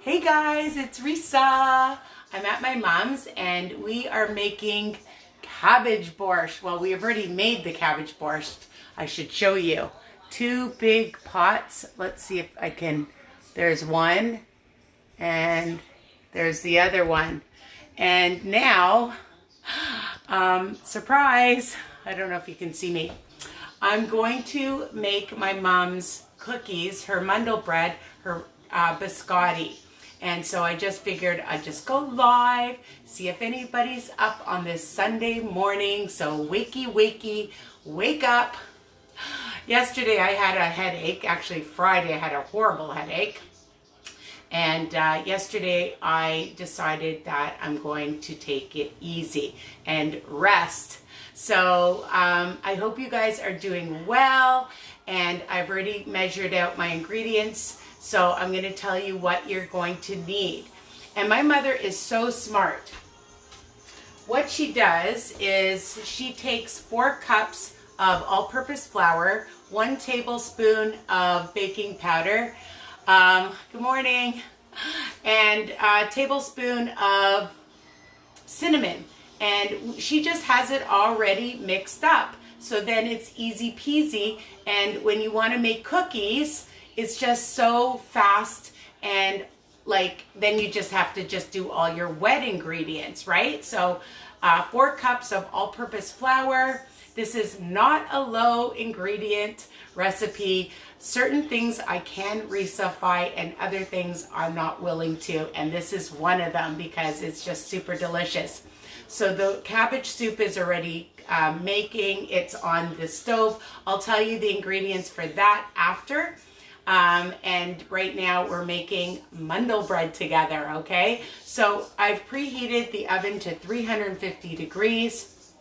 Hey guys, it's Risa. I'm at my mom's and we are making cabbage borscht. Well, we have already made the cabbage borscht. I should show you. Two big pots. Let's see if I can. There's one and there's the other one. And now, surprise, I don't know if you can see me. I'm going to make my mom's cookies, her mundel bread, her biscotti. And so I just figured I'd just go live, see if anybody's up on this Sunday morning. So wakey, wake up. Yesterday I had a headache. Actually Friday I had a horrible headache. And yesterday I decided that I'm going to take it easy and rest. So I hope you guys are doing well, and I've already measured out my ingredients. So I'm going to tell you what you're going to need. And my mother is so smart. What she does is she takes 4 cups of all-purpose flour, 1 tablespoon of baking powder, good morning, and a tablespoon of cinnamon. And she just has it already mixed up. So then it's easy peasy. And when you want to make cookies, it's just so fast, and like then you just have to just do all your wet ingredients, right? So 4 cups of all-purpose flour. This is not a low ingredient recipe. Certain things I can resuffy and other things I'm not willing to, and this is one of them because it's just super delicious. So the cabbage soup is already making. It's on the stove. I'll tell you the ingredients for that after. And right now we're making mundel bread together, okay? So I've preheated the oven to 350 degrees.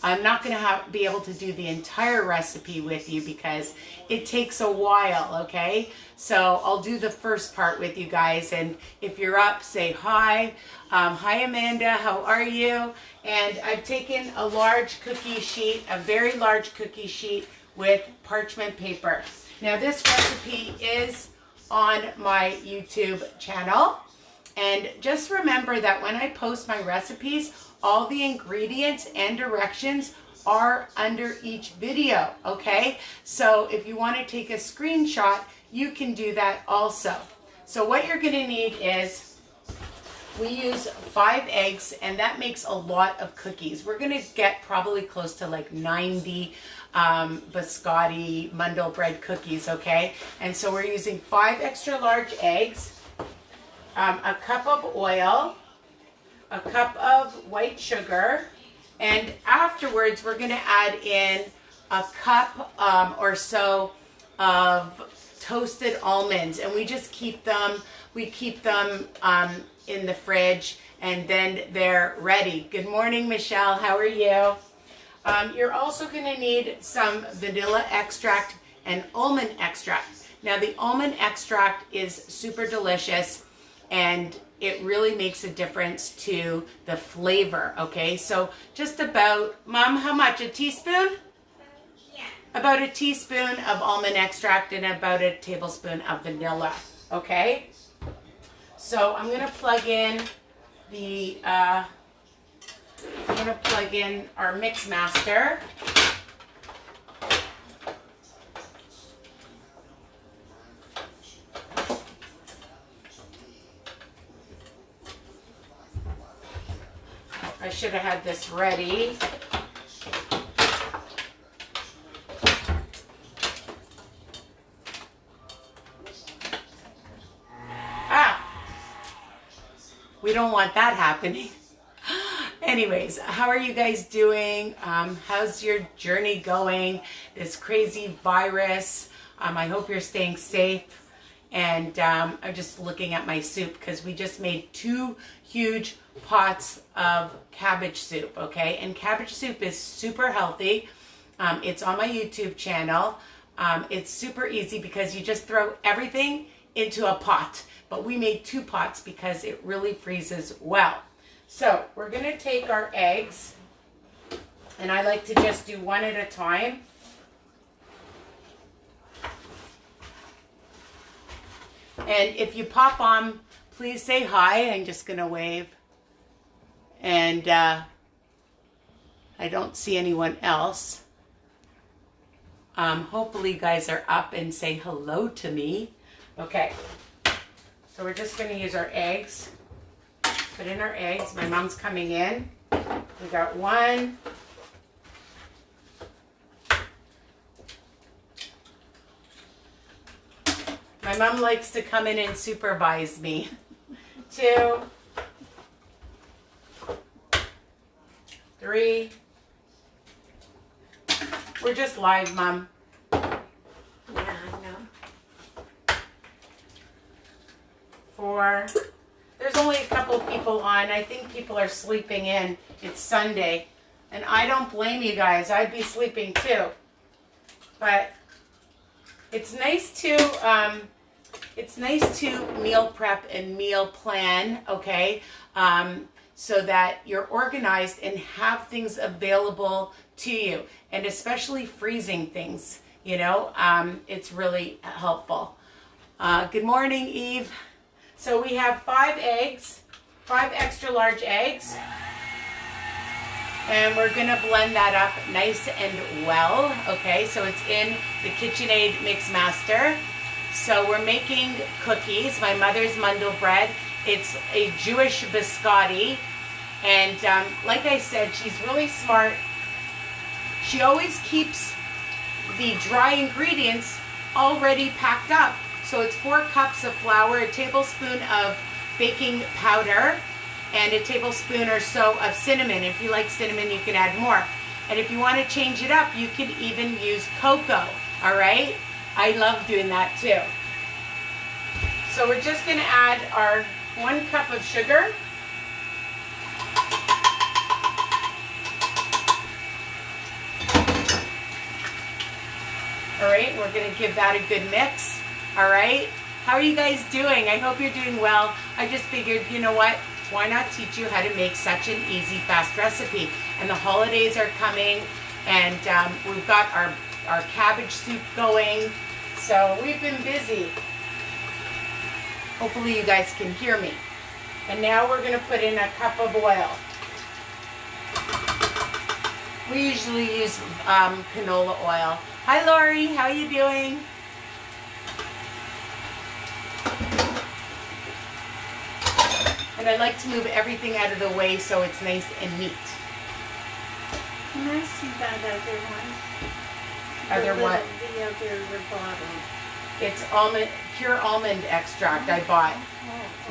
I'm not going to be able to do the entire recipe with you because it takes a while, okay? So I'll do the first part with you guys, and if you're up, say hi. Hi Amanda, how are you? And I've taken a large cookie sheet, a very large cookie sheet with parchment paper. Now this recipe is on my YouTube channel, and just remember that when I post my recipes, all the ingredients and directions are under each video, okay? So if you want to take a screenshot, you can do that also. So what you're going to need is, we use 5 eggs, and that makes a lot of cookies. We're going to get probably close to like 90 biscotti mundel bread cookies, okay? And so we're using 5 extra large eggs, a cup of oil, a cup of white sugar, and afterwards we're going to add in a cup or so of toasted almonds, and we just keep them, in the fridge, and then they're ready. Good morning, Michelle, how are you? You're also going to need some vanilla extract and almond extract. Now the almond extract is super delicious, and it really makes a difference to the flavor, okay? So just about, Mom, how much? A teaspoon? Yeah. About a teaspoon of almond extract and about a tablespoon of vanilla, okay? So I'm gonna plug in the, I'm gonna plug in our mix master. I should have had this ready. We don't want that happening. Anyways, how are you guys doing? How's your journey going? This crazy virus. I hope you're staying safe. And I'm just looking at my soup because we just made 2 huge pots of cabbage soup, okay? And cabbage soup is super healthy. It's on my YouTube channel. It's super easy because you just throw everything into a pot. But we made 2 pots because it really freezes well. So we're going to take our eggs, and I like to just do one at a time. And if you pop on please say hi. I'm just going to wave. And I don't see anyone else. Hopefully you guys are up and say hello to me. Okay, so we're just going to use our eggs. Put in our eggs. My mom's coming in. We got one. My mom likes to come in and supervise me. 2, 3. We're just live, Mom. Yeah, I know. 4. There's only a couple people on. I think people are sleeping in. It's Sunday. And I don't blame you guys. I'd be sleeping too. But it's nice to meal prep and meal plan, okay? So that you're organized and have things available to you. And especially freezing things, you know, it's really helpful. Good morning, Eve. So we have 5 eggs, 5 extra large eggs. And we're gonna blend that up nice and well, okay? So it's in the KitchenAid Mix Master. So we're making cookies, my mother's Mundel bread. It's a Jewish biscotti. And like I said, she's really smart. She always keeps the dry ingredients already packed up. So it's 4 cups of flour, a tablespoon of baking powder, and a tablespoon or so of cinnamon. If you like cinnamon, you can add more. And if you want to change it up, you can even use cocoa, all right? I love doing that too. So we're just going to add our 1 cup of sugar. All right, we're going to give that a good mix. All right, how are you guys doing? I hope you're doing well. I just figured, you know what? Why not teach you how to make such an easy, fast recipe? And the holidays are coming, and we've got our cabbage soup going. So we've been busy. Hopefully you guys can hear me. And now we're going to put in a cup of oil. We usually use canola oil. Hi Lori, how are you doing? And I like to move everything out of the way so it's nice and neat. Can I see that other one? Other what? The other bottle. It's pure almond extract I bought. Oh,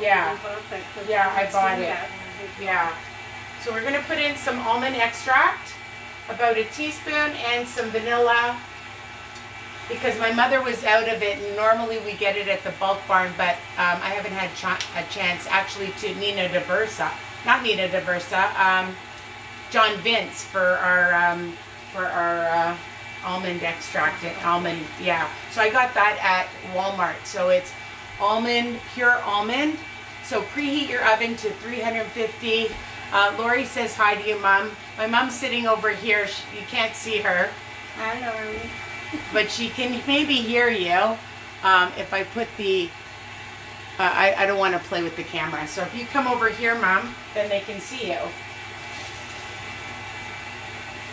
Yeah. you bought that 'cause Yeah, I haven't bought seen it. that one before. Yeah. So we're going to put in some almond extract, about a teaspoon, and some vanilla. Because my mother was out of it, and normally we get it at the bulk barn, but I haven't had a chance actually to Nina Diversa, not Nina Diversa, John Vince for our almond extract and almond, yeah. So I got that at Walmart. So it's almond, pure almond. So preheat your oven to 350. Lori says hi to you, Mom. My mom's sitting over here. You can't see her. Hi, Lori. But she can maybe hear you if I put the, I don't want to play with the camera. So if you come over here, Mom, then they can see you.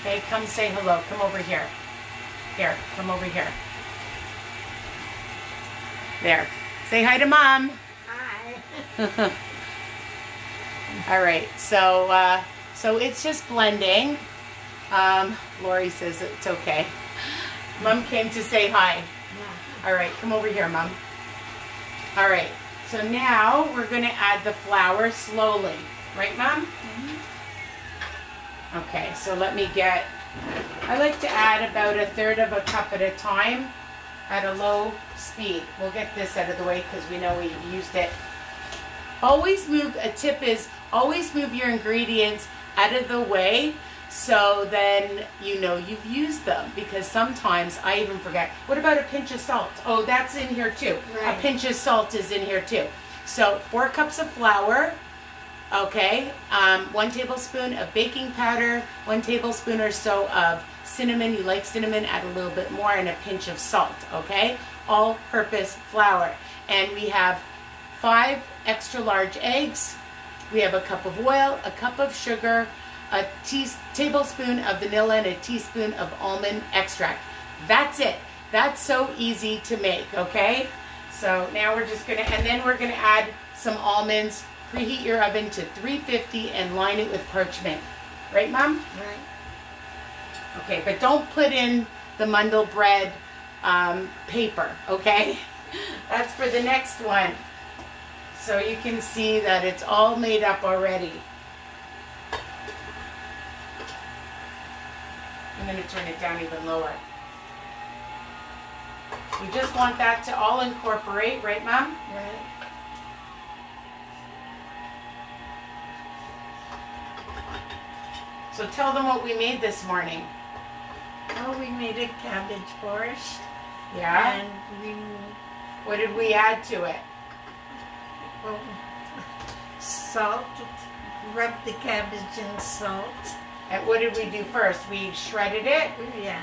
Okay, come say hello. Come over here. Here, come over here. There. Say hi to Mom. Hi. All right, so so it's just blending. Lori says it's okay. Mom came to say hi. Yeah. All right, come over here, Mom. All right, so now we're going to add the flour slowly. Right, Mom? Mm-hmm. Okay, so let me get, I like to add about 1/3 of a cup at a time at a low speed. We'll get this out of the way because we know we've used it. Always move, a tip is always move your ingredients out of the way so then you know you've used them, because sometimes I even forget. What about a pinch of salt? Oh, that's in here too. Right. A pinch of salt is in here too. So 4 cups of flour, okay, 1 tablespoon of baking powder, 1 tablespoon or so of cinnamon. You like cinnamon, add a little bit more, and a pinch of salt, okay? All-purpose flour. And we have 5 extra large eggs. We have a cup of oil, a cup of sugar, a tablespoon of vanilla, and a teaspoon of almond extract. That's it. That's so easy to make, okay? So now we're just gonna, and then we're gonna add some almonds. Preheat your oven to 350 and line it with parchment. Right, Mom? Right. Okay, but don't put in the mandel bread paper, okay? That's for the next one. So you can see that it's all made up already. I'm going to turn it down even lower. We just want that to all incorporate, right, Mom? Right. So tell them what we made this morning. Oh, we made a cabbage borscht. Yeah? And What did we add to it? well, salt. Rub the cabbage in salt. And what did we do first? We shredded it. Yeah.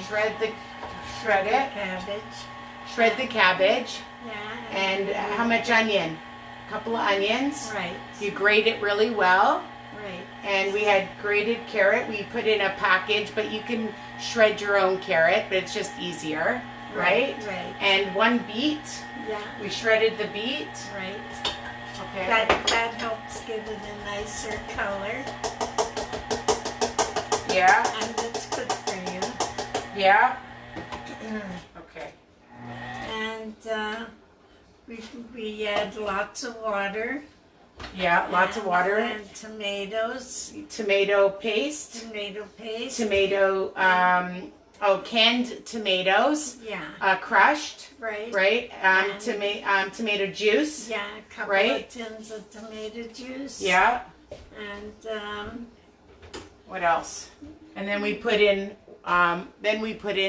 Shred it. Cabbage. Shred the cabbage. Yeah. And how much onion? A couple of onions. Right. You grate it really well. Right. And we had grated carrot. We put in a package, but you can shred your own carrot, but it's just easier, right? Right. And 1 beet. Yeah. We shredded the beet. Right. Okay. That helps give it a nicer color. Yeah. And it's good for you. Yeah. Okay. And we add lots of water. Yeah, lots of water. And tomatoes. Tomato paste. Tomato paste. Tomato, canned tomatoes. Yeah. Crushed. Right. Right. And- Tomato juice. Yeah, a couple Right. of tins of tomato juice. Yeah. And What else? And then we put in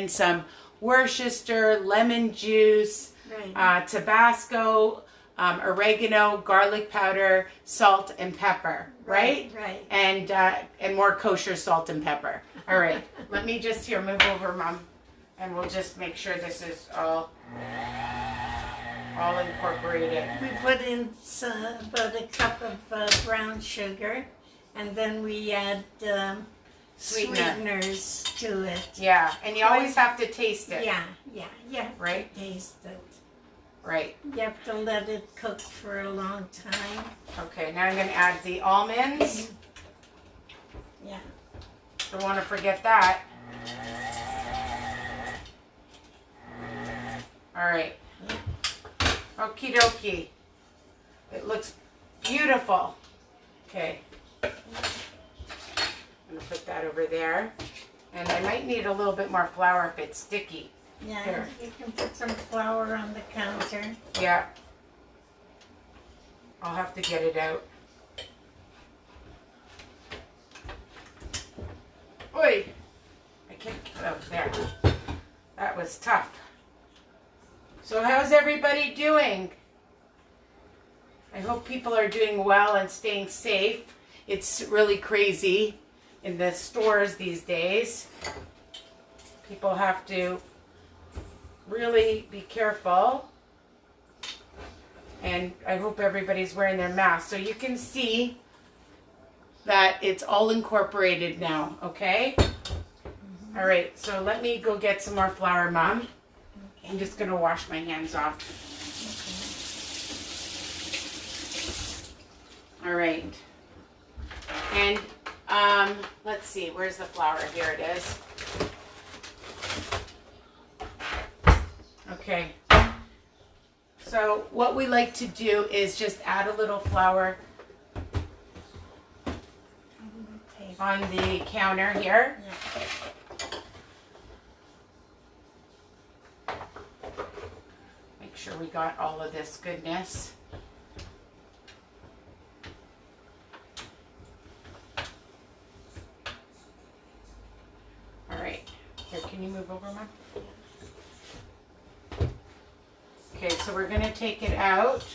some Worcester, lemon juice, right. Tabasco, oregano, garlic powder, salt, and pepper. Right? Right. And more kosher salt and pepper. All right. Let me just move over, Mom, and we'll just make sure this is all incorporated. We put in about a cup of brown sugar, and then we add sweeteners to it. Yeah, and you always have to taste it. Yeah. Right? Taste it. Right. You have to let it cook for a long time. Okay, now I'm going to add the almonds. Yeah. Don't want to forget that. All right. Okie dokie. It looks beautiful. Okay. I'm going to put that over there. And I might need a little bit more flour if it's sticky. Yeah, Here. you can put some flour on the counter. Yeah. I'll have to get it out. Oi! I can't get out there. That was tough. So how's everybody doing? I hope people are doing well and staying safe. It's really crazy in the stores these days. People have to really be careful. And I hope everybody's wearing their mask. So you can see that it's all incorporated now, okay? All right, so let me go get some more flour, Mom. Okay. I'm just gonna wash my hands off. All right. And let's see, where's the flour? Here it is. Okay. So what we like to do is just add a little flour on the counter here. Make sure we got all of this goodness. All right. Here, can you move over, Mom? Okay, so we're going to take it out.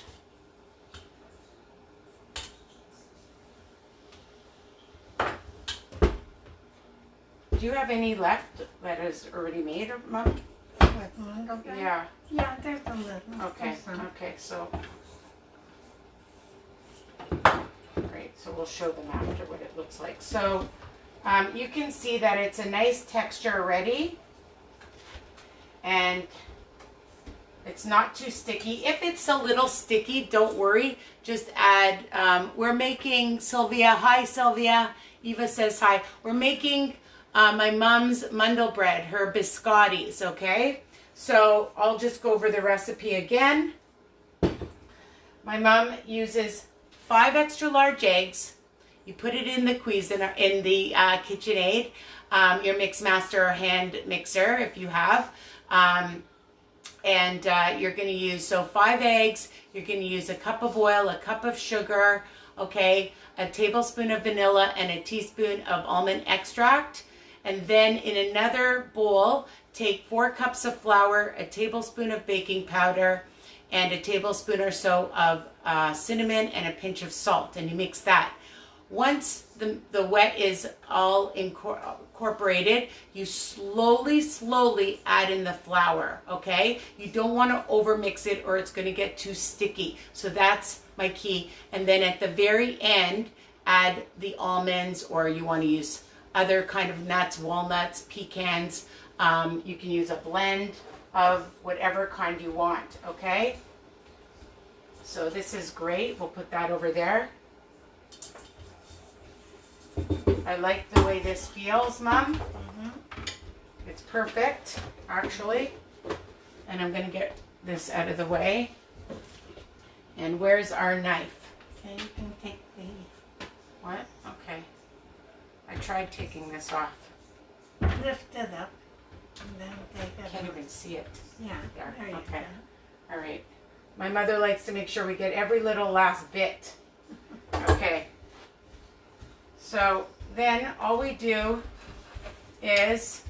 Do you have any left that is already made, Mom? With mango bread? Yeah. Yeah, there's a little. Okay. There's some. Okay, so So we'll show them after what it looks like. So you can see that it's a nice texture already. And it's not too sticky. If it's a little sticky, don't worry. Just add, we're making, Sylvia, hi Sylvia. Eva says hi. We're making my mom's mandel bread, her biscottis, okay? So I'll just go over the recipe again. My mom uses 5 extra large eggs. You put it in the Cuisinart, in the KitchenAid, your mix master or hand mixer if you have. And you're going to use, so 5 eggs, you're going to use a cup of oil, a cup of sugar, okay, a tablespoon of vanilla, and a teaspoon of almond extract. And then in another bowl, take 4 cups of flour, a tablespoon of baking powder, and a tablespoon or so of cinnamon and a pinch of salt. And you mix that. Once the wet is all incorporated, you slowly add in the flour, okay? You don't want to overmix it or it's going to get too sticky. So that's my key. And then at the very end, add the almonds, or you want to use other kind of nuts, walnuts, pecans. You can use a blend of whatever kind you want, okay? So this is great. We'll put that over there. I like the way this feels, Mom. It's perfect, actually. And I'm going to get this out of the way. And where's our knife? Okay, you can take the... What? Okay. I tried taking this off. Lift it up and then take I it can't out. even see it. Yeah, there you Okay. go. All right. My mother likes to make sure we get every little last bit. Okay. So then all we do is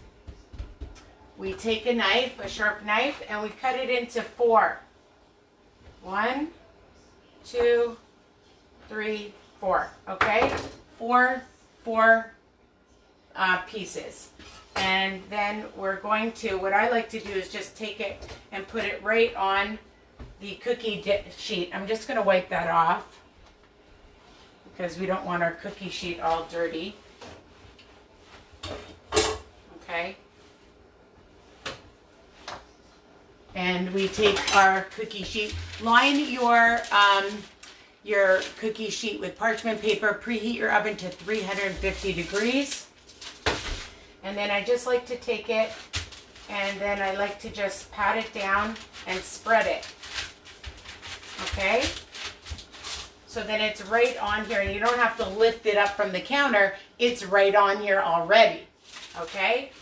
we take a knife, a sharp knife, and we cut it into 4. 1, 2, 3, 4. Okay? 4 pieces. And then we're going to, what I like to do is just take it and put it right on the cookie sheet. I'm just going to wipe that off because we don't want our cookie sheet all dirty. Okay. And we take our cookie sheet, line your cookie sheet with parchment paper, preheat your oven to 350 degrees. And then I just like to take it and then I like to just pat it down and spread it. Okay? So then it's right on here and you don't have to lift it up from the counter. It's right on here already. Okay?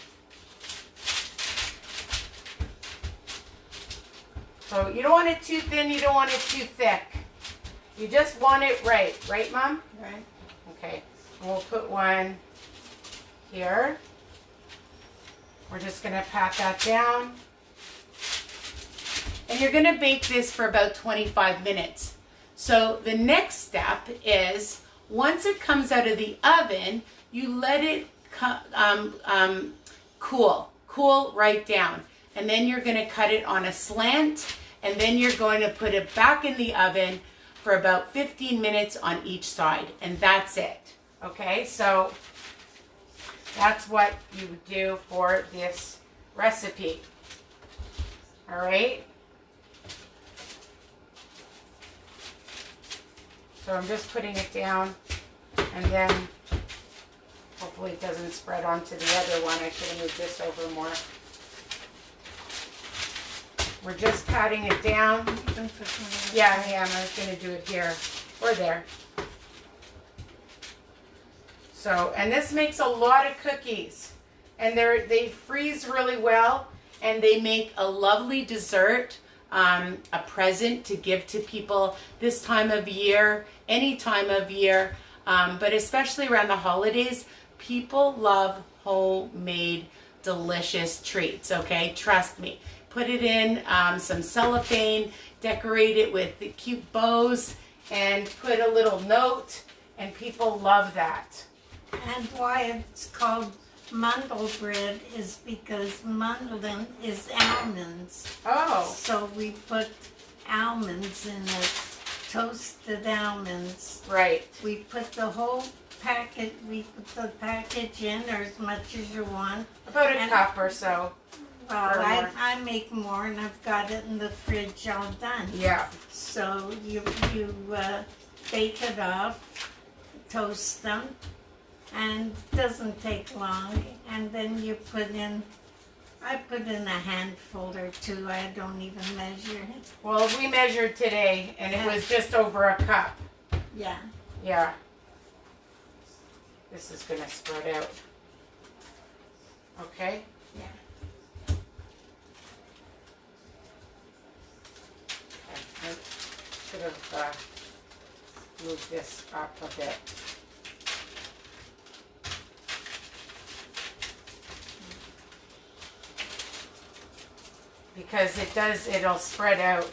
So you don't want it too thin, you don't want it too thick. You just want it right. Right, Mom? Right. Okay. And we'll put one here. We're just going to pat that down. And you're going to bake this for about 25 minutes. So the next step is, once it comes out of the oven, you let it cool right down. And then you're going to cut it on a slant, and then you're going to put it back in the oven for about 15 minutes on each side. And that's it. Okay, so that's what you do for this recipe. All right. So I'm just putting it down, and then hopefully it doesn't spread onto the other one. I should have moved this over more. We're just patting it down. Yeah, I was going to do it here or there. So, and this makes a lot of cookies, and they freeze really well, and they make a lovely dessert, a present to give to people this time of year, any time of year, but especially around the holidays. People love homemade, delicious treats, okay? Trust me. Put it in some cellophane, decorate it with the cute bows, and put a little note, and people love that. And why it's called mandel bread is because mandolin is almonds. Oh. So we put almonds in it. toasted almonds. Right. We put the whole packet, we put the package in, or as much as you want. About a cup or so. Well, or more. I make more, and I've got it in the fridge all done. Yeah. So you bake it off, toast them, and it doesn't take long. And then you put in, I put in a handful or two. I don't even measure it. Well, we measured today, and it was just over a cup. Yeah. Yeah. This is going to spread out. Okay? Yeah. Okay. I should have moved this up a bit. Because it'll spread out.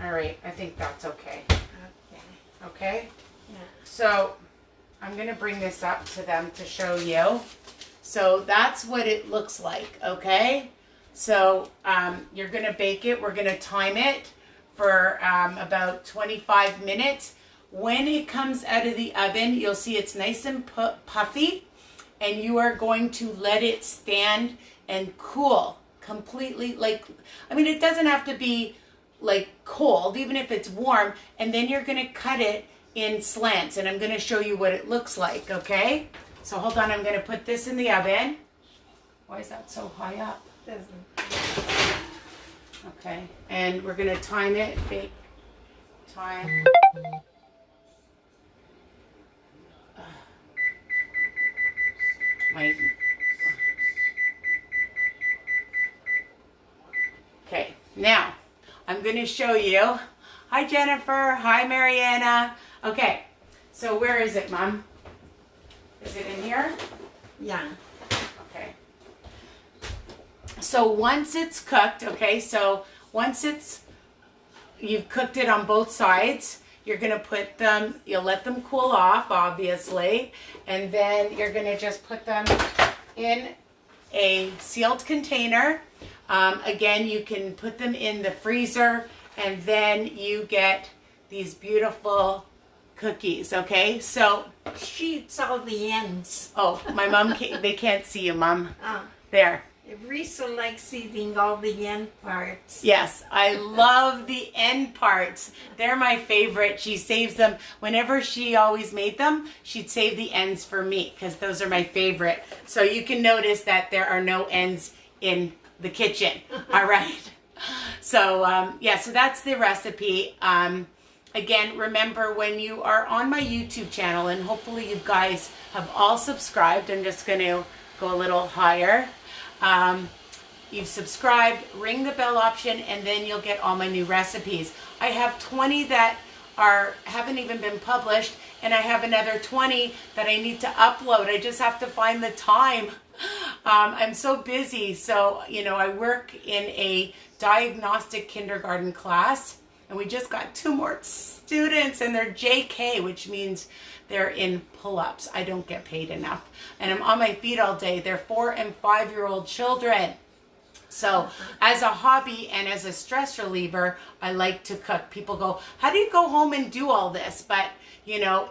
All right, I think that's okay. Okay. Okay? Yeah. So I'm going to bring this up to them to show you. So that's what it looks like, okay? So you're going to bake it. We're going to time it for about 25 minutes. When it comes out of the oven, you'll see it's nice and puffy. And you are going to let it stand and cool completely. Like, I mean, it doesn't have to be like cold, even if it's warm. And then you're going to cut it in slants, and I'm going to show you what it looks like, okay? So hold on, I'm going to put this in the oven. Why is that so high up? Okay, and we're going to time it, bake time. Okay, now I'm going to show you. Hi, Jennifer. Hi, Mariana. Okay, so where is it, Mom? Is it in here? Yeah. Okay. So once it's cooked, okay, so once you've cooked it on both sides, you're going to put them, you'll let them cool off, obviously, and then you're going to just put them in a sealed container. Again, you can put them in the freezer, and then you get these beautiful cookies, okay? So, She eats all the ends. oh, my mom, they can't see you, Mom. Oh. There. Risa likes eating all the end parts. Yes, I love the end parts. They're my favorite. She saves them. Whenever she always made them, she'd save the ends for me because those are my favorite. So you can notice that there are no ends in the kitchen. All right. So, yeah, so that's the recipe. Again, remember when you are on my YouTube channel, and hopefully you guys have all subscribed. I'm just going to go a little higher. You've subscribed, ring the bell option, and then you'll get all my new recipes. I have 20 that haven't even been published, and I have another 20 that I need to upload. I just have to find the time. I'm so busy. So, you know, I work in a diagnostic kindergarten class, and we just got 2 more students, and they're JK, which means they're in pull-ups. I don't get paid enough. And I'm on my feet all day. They're 4- and 5-year-old children. So as a hobby and as a stress reliever, I like to cook. People go, how do you go home and do all this? But, you know,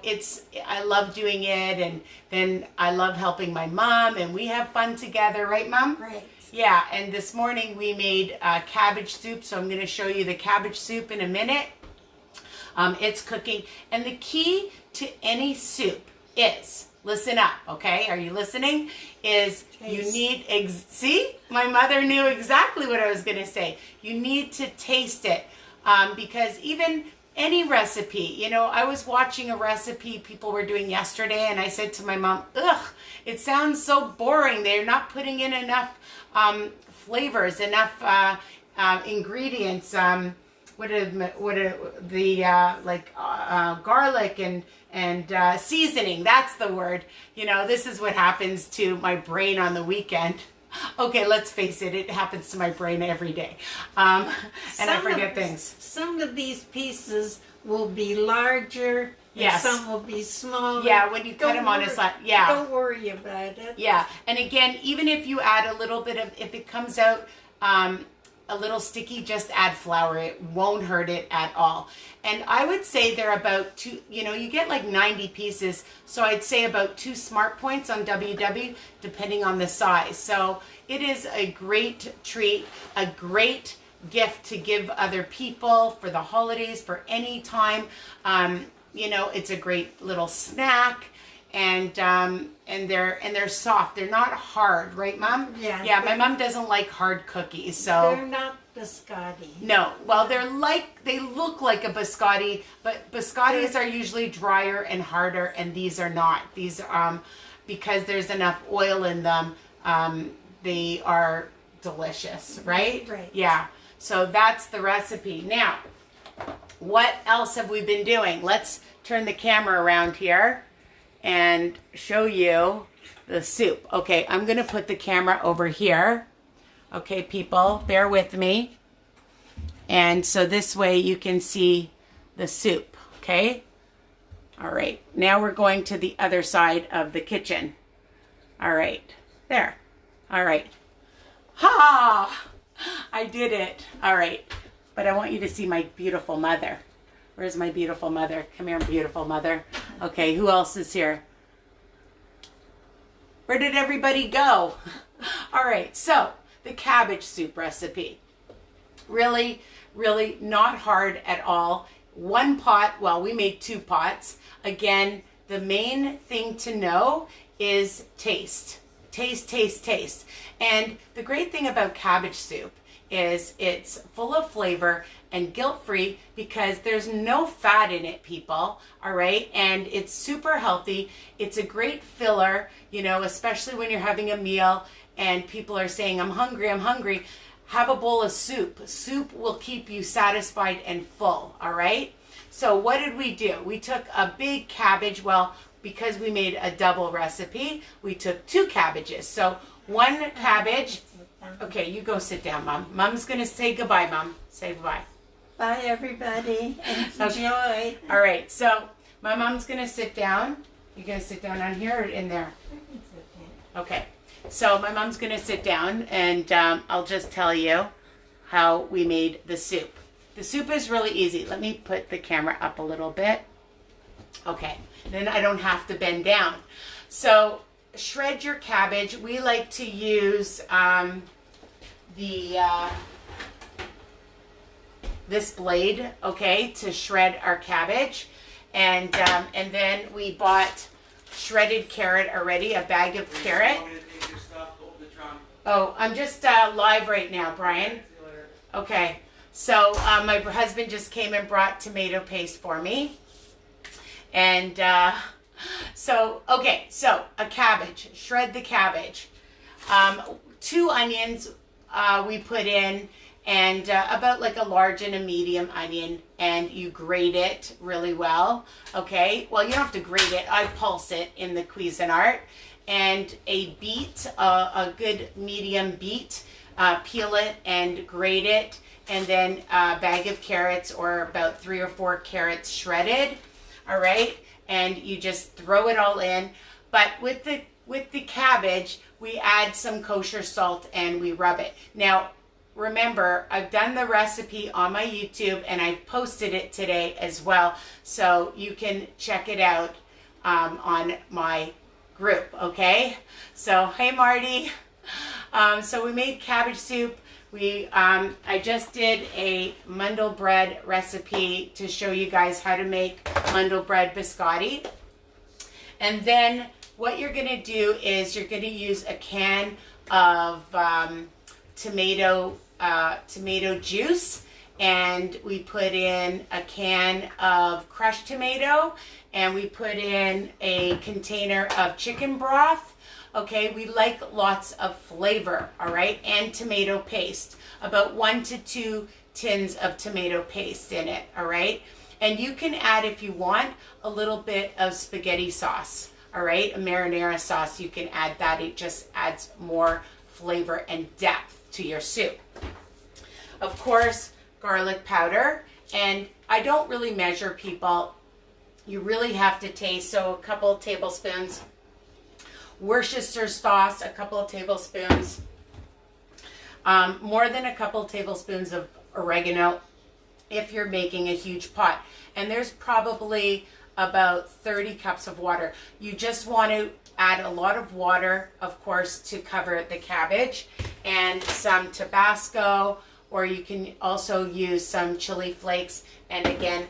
I love doing it. And then I love helping my mom, and we have fun together. Right, Mom? Right. Yeah, and this morning we made cabbage soup. So I'm going to show you the cabbage soup in a minute. It's cooking. And the key to any soup is, listen up, okay? Are you listening? Is you need, see? My mother knew exactly what I was going to say. You need to taste it. Because even any recipe, you know, I was watching a recipe people were doing yesterday, and I said to my mom, ugh, it sounds so boring. They're not putting in enough flavors, enough ingredients. What are the garlic and seasoning? That's the word. You know, this is what happens to my brain on the weekend. Okay, let's face it, it happens to my brain every day. And I forget things. Some of these pieces will be larger. Yes. And some will be smaller. Yeah, when you cut them on a side. Yeah. Don't worry about it. Yeah, and again, even if you add a little bit of, if it comes out a little sticky, just add flour. It won't hurt it at all. And I would say they're about two, you know, you get like 90 pieces. So I'd say about 2 smart points on WW, depending on the size. So it is a great treat, a great gift to give other people for the holidays, for any time. You know, it's a great little snack. And they're soft. They're not hard, right, Mom? Yeah. Yeah, my mom doesn't like hard cookies, so They're not biscotti. no. Well, they look like a biscotti, but biscottis are usually drier and harder, and these are not. These because there's enough oil in them, they are delicious, right? Right. Yeah. So that's the recipe. Now, what else have we been doing? Let's turn the camera around here and show you the soup. Okay, I'm gonna put the camera over here. Okay, people, bear with me. And so this way you can see the soup, okay? All right, now we're going to the other side of the kitchen. All right, there. All right. Ha! I did it. All right, but I want you to see my beautiful mother. Where's my beautiful mother? Come here, beautiful mother. Okay, who else is here? Where did everybody go? All right, so the cabbage soup recipe. Really, really not hard at all. 1 pot, well, we made 2 pots. Again, the main thing to know is taste. Taste, taste, taste. And the great thing about cabbage soup is it's full of flavor and guilt-free because there's no fat in it, people, all right? And it's super healthy. It's a great filler, you know, especially when you're having a meal and people are saying, I'm hungry, I'm hungry. Have a bowl of soup. Soup will keep you satisfied and full, all right? So what did we do? We took a big cabbage. Well, because we made a double recipe, we took 2 cabbages. So 1 cabbage. Okay, you go sit down, Mom. Mom's going to say goodbye, Mom. Say goodbye. Bye, everybody. Enjoy. All right, so my mom's going to sit down. You going to sit down on here or in there? Okay, so my mom's going to sit down, and I'll just tell you how we made the soup. The soup is really easy. Let me put the camera up a little bit. Okay, then I don't have to bend down. So shred your cabbage. We like to use this blade, okay, to shred our cabbage. And then we bought shredded carrot already, a bag of carrot. Oh, I'm just live right now, Brian. Okay, so my husband just came and brought tomato paste for me. And so a cabbage, shred the cabbage. 2 onions we put in, and about like a large and a medium onion, and you grate it really well. Okay, well, you don't have to grate it. I pulse it in the Cuisinart. And a beet, a good medium beet, peel it and grate it, and then a bag of carrots, or about 3 or 4 carrots shredded. All right, and you just throw it all in. But with the cabbage, we add some kosher salt and we rub it. Now, remember, I've done the recipe on my YouTube and I posted it today as well, so you can check it out on my group. Okay, so hey, Marty. So we made cabbage soup. I just did a mandel bread recipe to show you guys how to make mandel bread biscotti. And then what you're going to do is you're going to use a can of tomato juice, and we put in a can of crushed tomato, and we put in a container of chicken broth. Okay, we like lots of flavor, all right, and tomato paste, about 1 to 2 tins of tomato paste in it, all right? And you can add, if you want, a little bit of spaghetti sauce, all right, a marinara sauce. You can add that. It just adds more flavor and depth to your soup. Of course, garlic powder, and I don't really measure, people. You really have to taste, so a couple of tablespoons. Worcestershire sauce, a couple of tablespoons. More than a couple tablespoons of oregano if you're making a huge pot. And there's probably about 30 cups of water. You just want to add a lot of water, of course, to cover the cabbage, and some Tabasco, or you can also use some chili flakes, and again,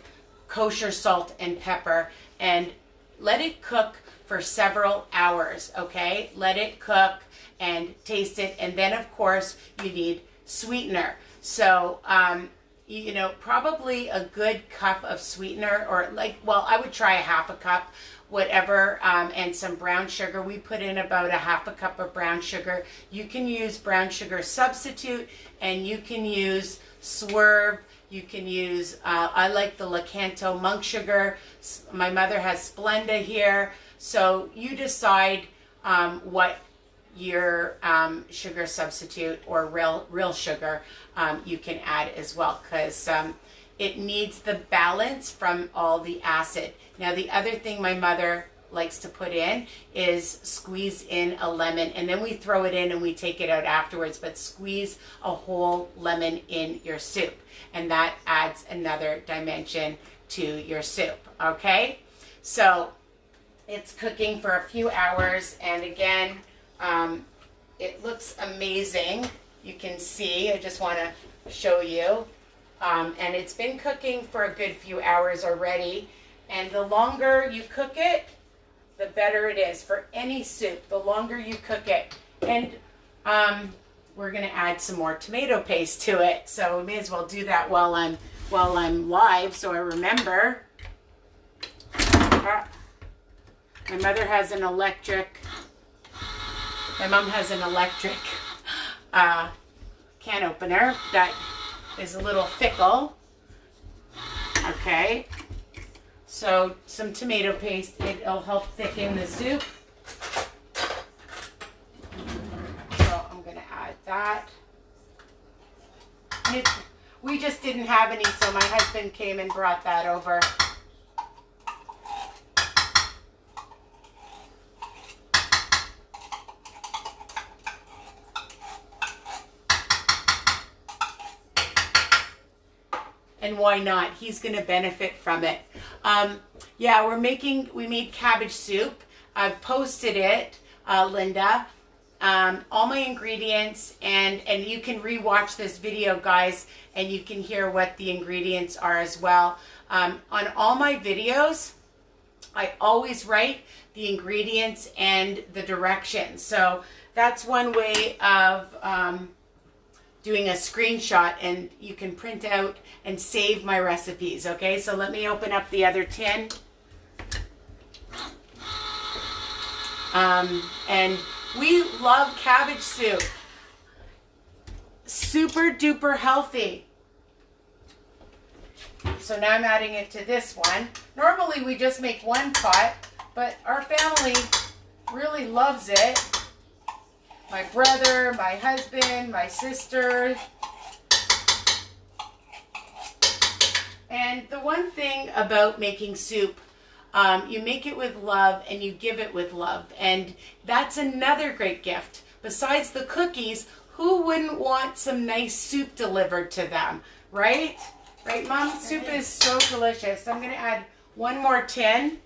kosher salt and pepper, and let it cook for several hours, okay? Let it cook and taste it, and then of course you need sweetener. So, you know, probably a good cup of sweetener, or like, well, I would try a half a cup, whatever, and some brown sugar. We put in about a half a cup of brown sugar. You can use brown sugar substitute, and you can use Swerve. You can use, I like the Lakanto monk sugar. My mother has Splenda here. So you decide what your sugar substitute or real sugar you can add as well, because it needs the balance from all the acid. Now the other thing my mother likes to put in is squeeze in a lemon, and then we throw it in and we take it out afterwards, but squeeze a whole lemon in your soup, and that adds another dimension to your soup. Okay, so it's cooking for a few hours, and again, it looks amazing. You can see, I just want to show you, and it's been cooking for a good few hours already, and the longer you cook it, the better it is for any soup. The longer you cook it, and we're going to add some more tomato paste to it, so we may as well do that while I'm live, so I remember. My mother has an electric. My mom has an electric can opener that is a little fickle. Okay, so some tomato paste, it'll help thicken the soup. So I'm gonna add that. And we just didn't have any, so my husband came and brought that over. And why not? He's going to benefit from it. Yeah, we made cabbage soup. I've posted it, Linda, all my ingredients, and you can rewatch this video, guys, and you can hear what the ingredients are as well. On all my videos, I always write the ingredients and the directions. So that's one way of doing a screenshot, and you can print out and save my recipes. Okay, so let me open up the other tin. And we love cabbage soup. Super duper healthy. So now I'm adding it to this one. Normally we just make one pot, but our family really loves it. My brother, my husband, my sister. And the one thing about making soup, you make it with love and you give it with love. And that's another great gift. Besides the cookies, who wouldn't want some nice soup delivered to them, right? Right, Mom? Soup is so delicious. I'm going to add one more tin.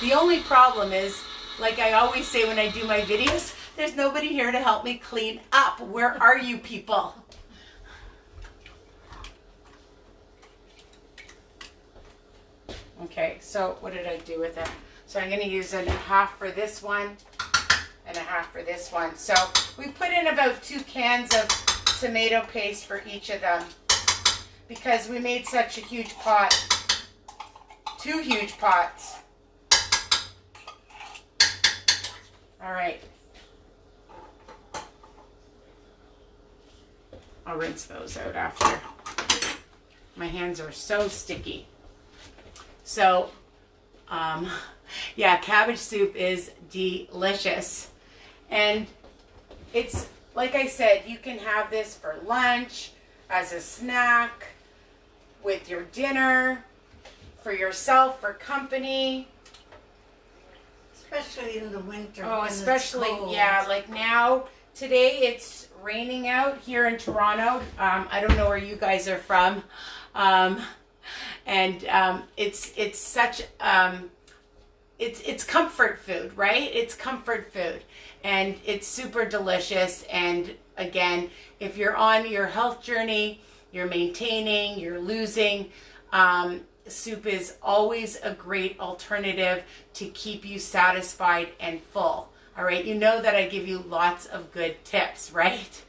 The only problem is, like I always say when I do my videos, there's nobody here to help me clean up. Where are you people? Okay, so what did I do with it? So I'm going to use a half for this one and a half for this one. So we put in about 2 cans of tomato paste for each of them because we made such a huge pot. 2 huge pots. All right. I'll rinse those out after. My hands are so sticky. So, yeah, cabbage soup is delicious. And it's, like I said, you can have this for lunch, as a snack, with your dinner, for yourself, for company. Especially in the winter. Oh, when it's especially, cold. yeah, like now, today it's raining out here in Toronto. I don't know where you guys are from. It's such, it's comfort food, right? It's comfort food. And it's super delicious. And again, if you're on your health journey, you're maintaining, you're losing, soup is always a great alternative to keep you satisfied and full. All right, you know that I give you lots of good tips, right?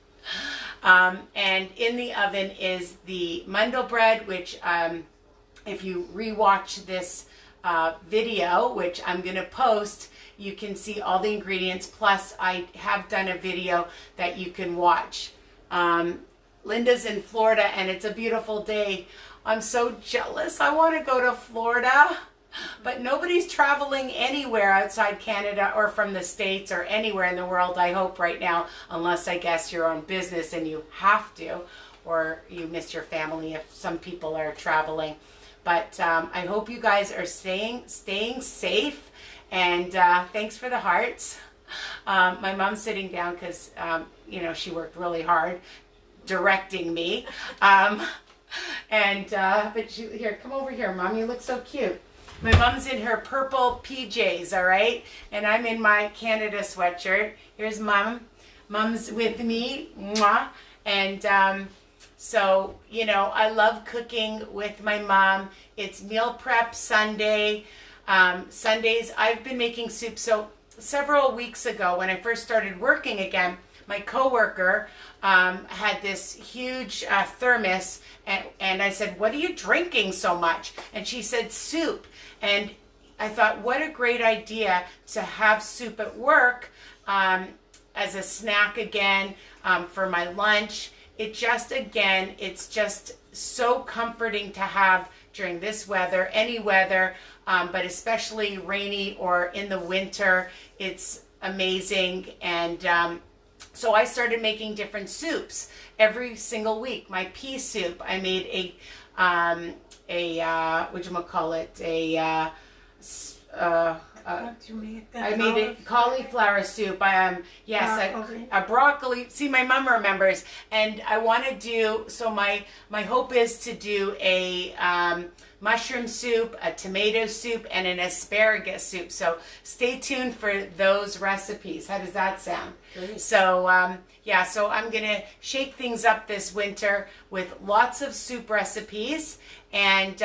And in the oven is the Mundel bread, which if you rewatch this video, which I'm going to post, you can see all the ingredients. Plus, I have done a video that you can watch. Linda's in Florida, and it's a beautiful day. I'm so jealous. I want to go to Florida, but nobody's traveling anywhere outside Canada or from the States or anywhere in the world, I hope, right now, unless I guess you're on business and you have to, or you miss your family if some people are traveling. But I hope you guys are staying safe, and thanks for the hearts. My mom's sitting down because, she worked really hard directing me. But here, come over here, Mom. You look so cute. My mom's in her purple PJs, all right? And I'm in my Canada sweatshirt. Here's Mom. Mom's with me. Mwah. And so, I love cooking with my mom. It's meal prep Sunday. Sundays, I've been making soup. So several weeks ago, when I first started working again, my coworker had this huge thermos, and I said, "What are you drinking so much?" And she said, "Soup." And I thought, what a great idea to have soup at work as a snack again for my lunch. It's just so comforting to have during this weather, any weather, but especially rainy or in the winter. It's amazing. And so I started making different soups every single week. My pea soup, I made I made a cauliflower soup. Broccoli. A broccoli. See, my mom remembers. And I want to do, so my hope is to do a mushroom soup, a tomato soup, and an asparagus soup. So stay tuned for those recipes. How does that sound? Great. So, so I'm going to shake things up this winter with lots of soup recipes. And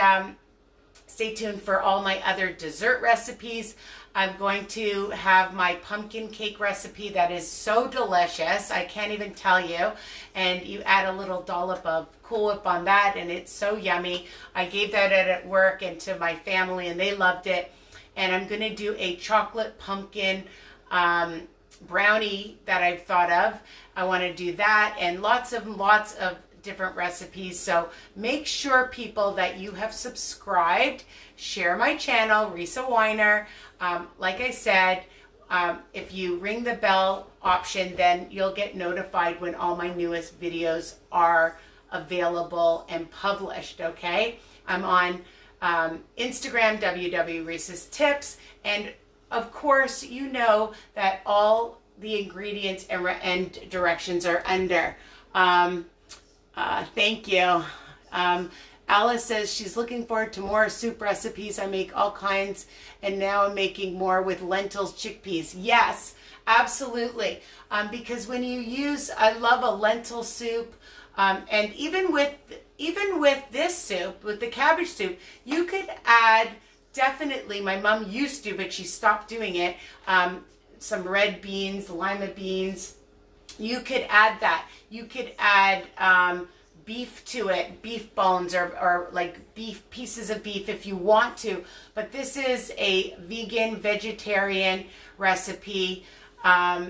stay tuned for all my other dessert recipes. I'm going to have my pumpkin cake recipe that is so delicious. I can't even tell you. And you add a little dollop of Cool Whip on that, and it's so yummy. I gave that at work and to my family, and they loved it. And I'm going to do a chocolate pumpkin brownie that I've thought of. I want to do that, and lots of different recipes. So make sure, people, that you have subscribed. Share my channel, Risa Weiner. Like I said, if you ring the bell option, then you'll get notified when all my newest videos are available and published, okay? I'm on Instagram, www.Risa's Tips, and of course, you know that all the ingredients and directions are under. Thank you. Alice says she's looking forward to more soup recipes. I make all kinds, and now I'm making more with lentils, chickpeas. Yes, absolutely. Because when you use, I love a lentil soup, and even with this soup, with the cabbage soup, you could add, definitely, my mom used to, but she stopped doing it, some red beans, lima beans. You could add that. You could add beef to it, beef bones or like beef, pieces of beef if you want to. But this is a vegan, vegetarian recipe.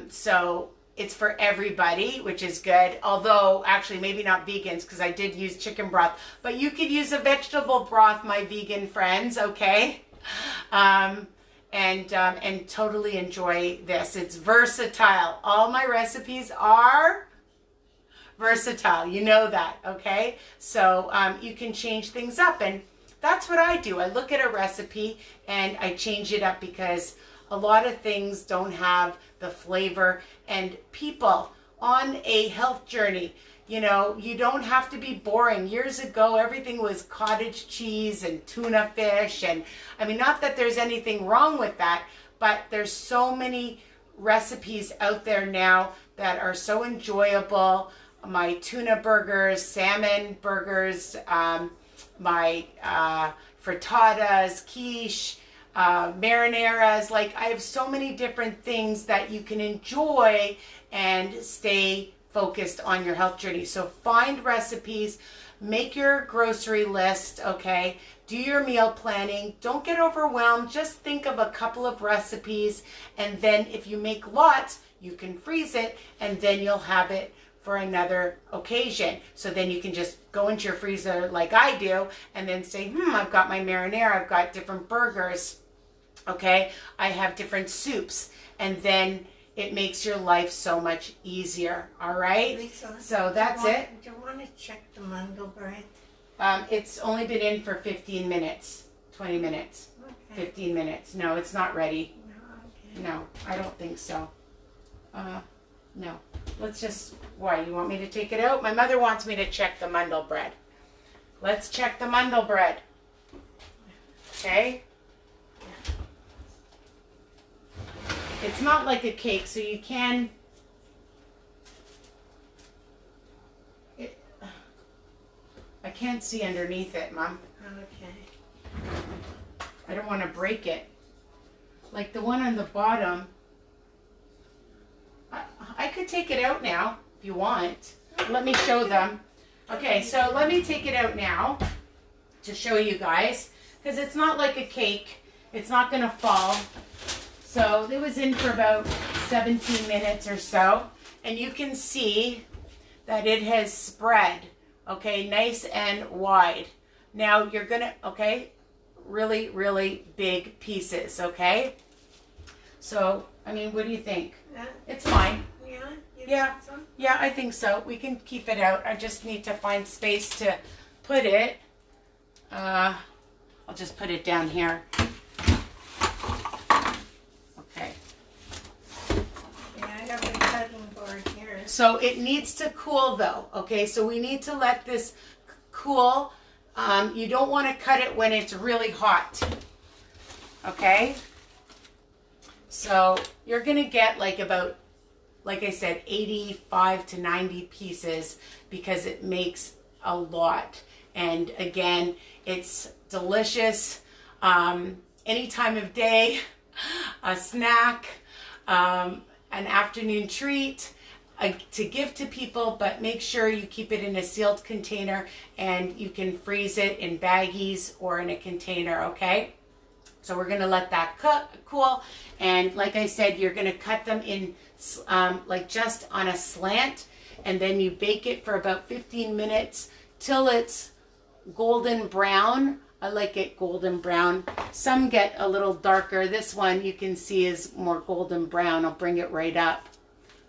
So it's for everybody, which is good. Although, actually, maybe not vegans, because I did use chicken broth. But you could use a vegetable broth, my vegan friends, okay? And totally enjoy this. It's versatile. All my recipes are versatile. You know that, okay? So you can change things up. And that's what I do. I look at a recipe and I change it up because a lot of things don't have the flavor. And people on a health journey, you know, you don't have to be boring. Years ago, everything was cottage cheese and tuna fish. And I mean, not that there's anything wrong with that, but there's so many recipes out there now that are so enjoyable. My tuna burgers, salmon burgers, my frittatas, quiche, marinaras. Like, I have so many different things that you can enjoy and stay focused on your health journey. So find recipes, make your grocery list, okay? Do your meal planning. Don't get overwhelmed. Just think of a couple of recipes, and then if you make lots, you can freeze it, and then you'll have it for another occasion. So then you can just go into your freezer like I do and then say, I've got my marinara, I've got different burgers, okay? I have different soups, and then it makes your life so much easier, all right? Lisa, so that's it. Do you want to check the mandel bread? It's only been in for 15 minutes, 20 minutes, Okay. 15 minutes. No, it's not ready. No, okay. No, I don't think so. No. Let's just, why, you want me to take it out? My mother wants me to check the mandel bread. Let's check the mandel bread. Okay? It's not like a cake, so you can... I can't see underneath it, Mom. Okay. I don't want to break it. Like the one on the bottom. I could take it out now if you want. Let me show them. Okay, so let me take it out now to show you guys, because it's not like a cake. It's not going to fall. So it was in for about 17 minutes or so, and you can see that it has spread, okay, nice and wide. Now you're going to, okay, really, really big pieces, okay? So, I mean, what do you think? It's fine. Yeah? You Yeah. think so? Yeah, I think so. We can keep it out. I just need to find space to put it. I'll just put it down here. Okay. Yeah, I have a cutting board here. So it needs to cool though, okay? So we need to let this cool. You don't want to cut it when it's really hot, okay? So you're going to get like about, like I said, 85 to 90 pieces because it makes a lot. And again, it's delicious any time of day, a snack, an afternoon treat to give to people, but make sure you keep it in a sealed container and you can freeze it in baggies or in a container, okay? So we're going to let that cool. And like I said, you're going to cut them in like just on a slant, and then you bake it for about 15 minutes till it's golden brown. I like it golden brown. Some get a little darker. This one you can see is more golden brown. I'll bring it right up.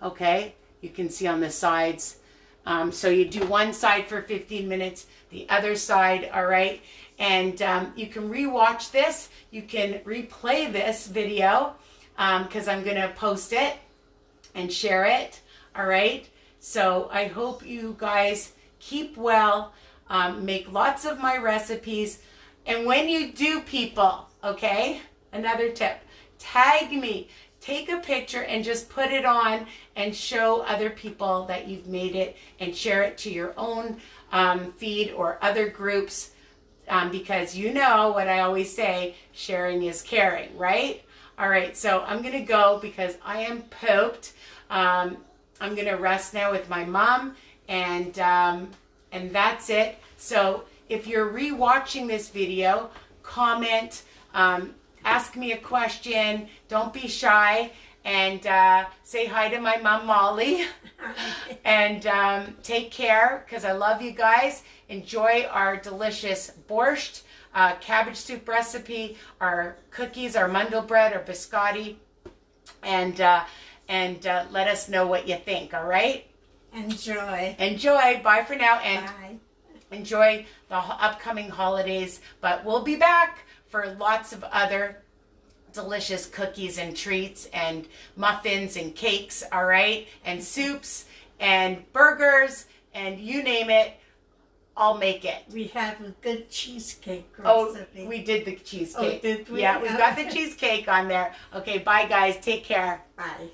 Okay, you can see on the sides. So you do one side for 15 minutes, the other side, all right? And you can rewatch this. You can replay this video because I'm going to post it and share it, all right? So I hope you guys keep well, make lots of my recipes. And when you do, people, okay, another tip, tag me. Take a picture and just put it on and show other people that you've made it and share it to your own feed or other groups because you know what I always say, sharing is caring, right? All right, so I'm going to go because I am pooped. I'm going to rest now with my mom and that's it. So if you're rewatching this video, comment, ask me a question. Don't be shy. And say hi to my mom, Molly. And take care because I love you guys. Enjoy our delicious borscht, cabbage soup recipe, our cookies, our mandel bread, our biscotti. And let us know what you think, all right? Enjoy. Enjoy. Bye for now. And Bye. enjoy the upcoming holidays, but we'll be back for lots of other delicious cookies and treats and muffins and cakes, all right, and soups and burgers and you name it, I'll make it. We have a good cheesecake Oh, recipe. we did the cheesecake. Oh, did we? Yeah, we've got the cheesecake on there. Okay, bye guys. Take care. Bye.